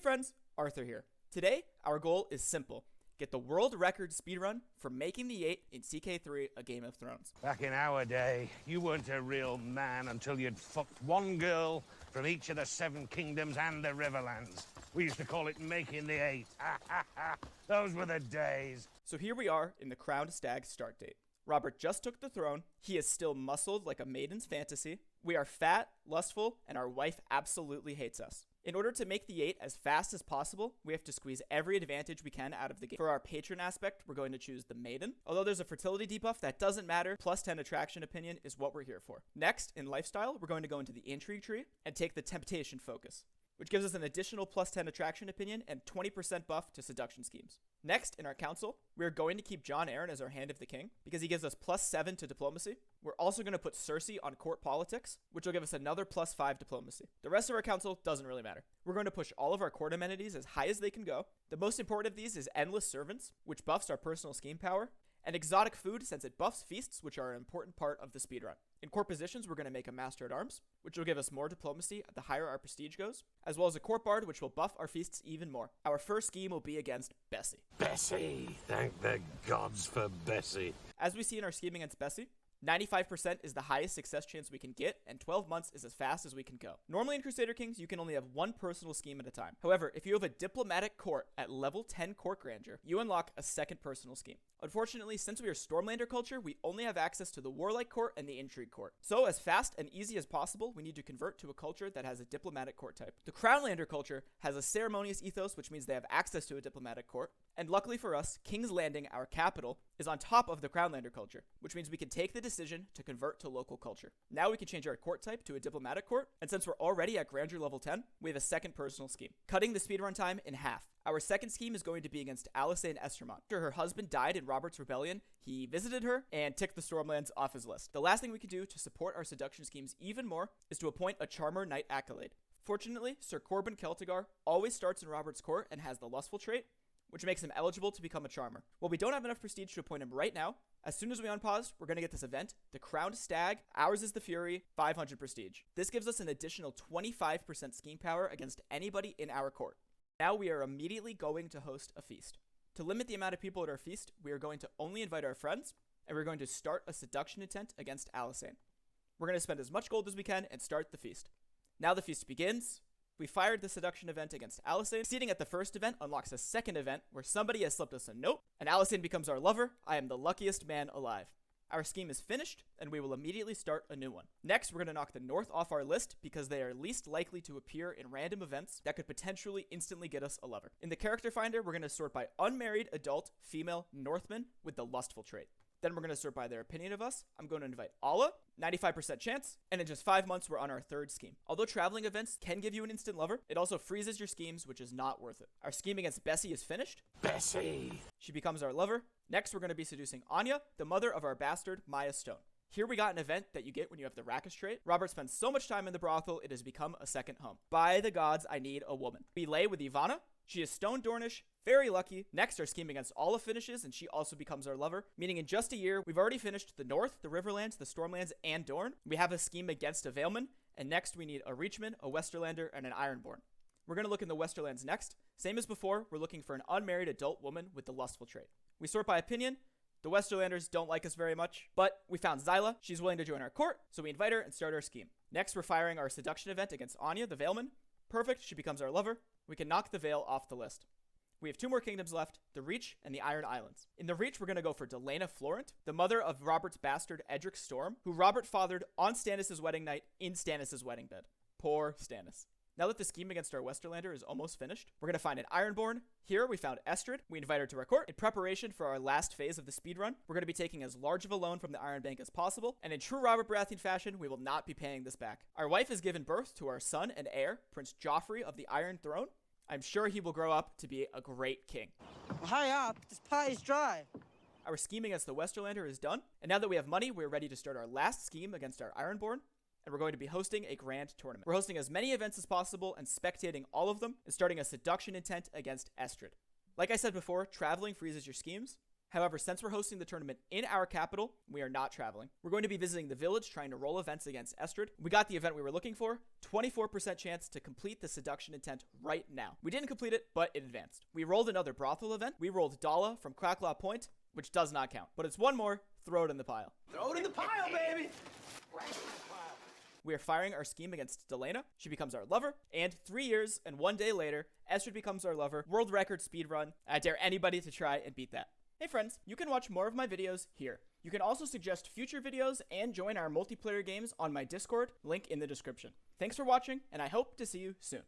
friends, Arthur here. Today, our goal is simple. Get the world record speedrun for making the 8 in CK3 A Game of Thrones. Back in our day, you weren't a real man until you'd fucked one girl from each of the 7 kingdoms and the Riverlands. We used to call it making the 8. Those were the days. So here we are in the Crowned Stag start date. Robert just took the throne. He is still muscled like a maiden's fantasy. We are fat, lustful, and our wife absolutely hates us. In order to make the 8 as fast as possible, we have to squeeze every advantage we can out of the game. For our patron aspect, we're going to choose the maiden. Although there's a fertility debuff, that doesn't matter. Plus 10 attraction opinion is what we're here for. Next, in lifestyle, we're going to go into the intrigue tree and take the temptation focus, which gives us an additional plus 10 attraction opinion and 20% buff to seduction schemes. Next, in our council, we're going to keep Jon Arryn as our Hand of the King because he gives us plus 7 to diplomacy. We're also going to put Cersei on court politics, which will give us another plus 5 diplomacy. The rest of our council doesn't really matter. We're going to push all of our court amenities as high as they can go. The most important of these is Endless Servants, which buffs our personal scheme power, and Exotic Food since it buffs feasts, which are an important part of the speedrun. In court positions, we're going to make a Master at Arms, which will give us more diplomacy the higher our prestige goes, as well as a Court Bard, which will buff our feasts even more. Our first scheme will be against Bessie. Bessie! Thank the gods for Bessie. As we see in our scheme against Bessie, 95% is the highest success chance we can get, and 12 months is as fast as we can go. Normally in Crusader Kings, you can only have one personal scheme at a time. However, if you have a diplomatic court at level 10 court grandeur, you unlock a second personal scheme. Unfortunately, since we are Stormlander culture, we only have access to the Warlike court and the Intrigue court. So as fast and easy as possible, we need to convert to a culture that has a diplomatic court type. The Crownlander culture has a ceremonious ethos, which means they have access to a diplomatic court. And luckily for us, King's Landing, our capital, is on top of the Crownlander culture, which means we can take the decision to convert to local culture. Now we can change our court type to a diplomatic court, and since we're already at grandeur level 10, we have a second personal scheme, cutting the speedrun time in half. Our second scheme is going to be against Alysanne Estermont. After her husband died in Robert's rebellion, he visited her and ticked the Stormlands off his list. The last thing we can do to support our seduction schemes even more is to appoint a Charmer Knight Accolade. Fortunately, Sir Corbin Celtigar always starts in Robert's court and has the lustful trait, which makes him eligible to become a Charmer. While we don't have enough prestige to appoint him right now, as soon as we unpause, we're going to get this event, the Crowned Stag, ours is the Fury, 500 prestige. This gives us an additional 25% scheme power against anybody in our court. Now we are immediately going to host a feast. To limit the amount of people at our feast, we are going to only invite our friends, and we're going to start a seduction intent against Alysanne. We're going to spend as much gold as we can and start the feast. Now the feast begins. We fired the seduction event against Alysanne. Succeeding at the first event unlocks a second event where somebody has slipped us a note, and Alysanne becomes our lover. I am the luckiest man alive. Our scheme is finished, and we will immediately start a new one. Next, we're going to knock the North off our list because they are least likely to appear in random events that could potentially instantly get us a lover. In the character finder, we're going to sort by unmarried, adult, female, Northman with the lustful trait. Then we're going to sort by their opinion of us. I'm going to invite Alla, 95% chance, and in just 5 months, we're on our third scheme. Although traveling events can give you an instant lover, it also freezes your schemes, which is not worth it. Our scheme against Bessie is finished. Bessie! She becomes our lover. Next, we're going to be seducing Anya, the mother of our bastard, Maya Stone. Here we got an event that you get when you have the Rakish trait. Robert spends so much time in the brothel, it has become a second home. By the gods, I need a woman. We lay with Ivana. She is Stone Dornish, very lucky. Next, our scheme against Alla finishes, and she also becomes our lover, meaning in just a year, we've already finished the North, the Riverlands, the Stormlands, and Dorne. We have a scheme against a Valeman, and next we need a Reachman, a Westerlander, and an Ironborn. We're going to look in the Westerlands next. Same as before, we're looking for an unmarried adult woman with the lustful trait. We sort by opinion. The Westerlanders don't like us very much, but we found Zyla. She's willing to join our court, so we invite her and start our scheme. Next, we're firing our seduction event against Anya, the Valeman. Perfect, she becomes our lover. We can knock the Vale off the list. We have 2 more kingdoms left, the Reach and the Iron Islands. In the Reach, we're going to go for Delena Florent, the mother of Robert's bastard Edric Storm, who Robert fathered on Stannis' wedding night in Stannis' wedding bed. Poor Stannis. Now that the scheme against our Westerlander is almost finished, we're going to find an Ironborn. Here we found Estrid. We invite her to our court. In preparation for our last phase of the speedrun, we're going to be taking as large of a loan from the Iron Bank as possible, and in true Robert Baratheon fashion, we will not be paying this back. Our wife has given birth to our son and heir, Prince Joffrey of the Iron Throne. I'm sure he will grow up to be a great king. Hurry up, this pie is dry. Our scheme against the Westerlander is done, and now that we have money, we're ready to start our last scheme against our Ironborn, and we're going to be hosting a grand tournament. We're hosting as many events as possible and spectating all of them, and starting a seduction intent against Estrid. Like I said before, traveling freezes your schemes, However, since we're hosting the tournament in our capital, we are not traveling. We're going to be visiting the village, trying to roll events against Estrid. We got the event we were looking for, 24% chance to complete the seduction intent right now. We didn't complete it, but it advanced. We rolled another brothel event. We rolled Dala from Cracklaw Point, which does not count. But it's one more, throw it in the pile. Throw it in the pile, baby! We are firing our scheme against Delena. She becomes our lover. And 3 years and 1 day later, Estrid becomes our lover. World record speedrun. I dare anybody to try and beat that. Hey friends, you can watch more of my videos here. You can also suggest future videos and join our multiplayer games on my Discord, link in the description. Thanks for watching, and I hope to see you soon.